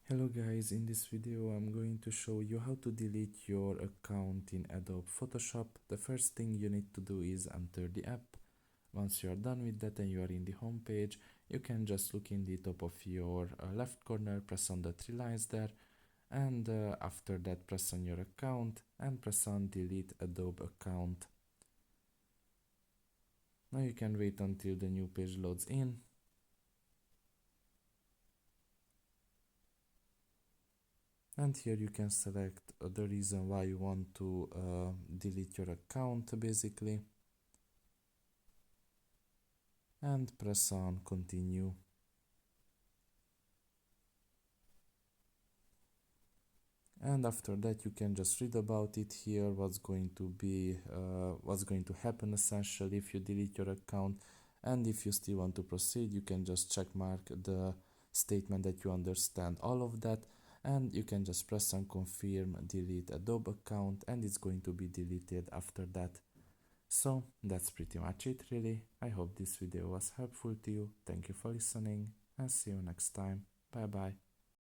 Hello guys, in this video I'm going to show you how to delete your account in Adobe Photoshop. The first thing you need to do is enter the app. Once you are done with that and you are in the home page, you can just look in the top of your left corner, press on the three lines there, and after that press on your account and press on delete Adobe account. Now you can wait until the new page loads in. And here you can select the reason why you want to delete your account basically, and press on continue. And after that you can just read about it here, what's going to happen essentially if you delete your account. And if you still want to proceed, you can just check mark the statement that you understand all of that, and you can just press on confirm delete Adobe account, and it's going to be deleted after that. So that's pretty much it really. I hope this video was helpful to you. Thank you for listening and see you next time. Bye bye.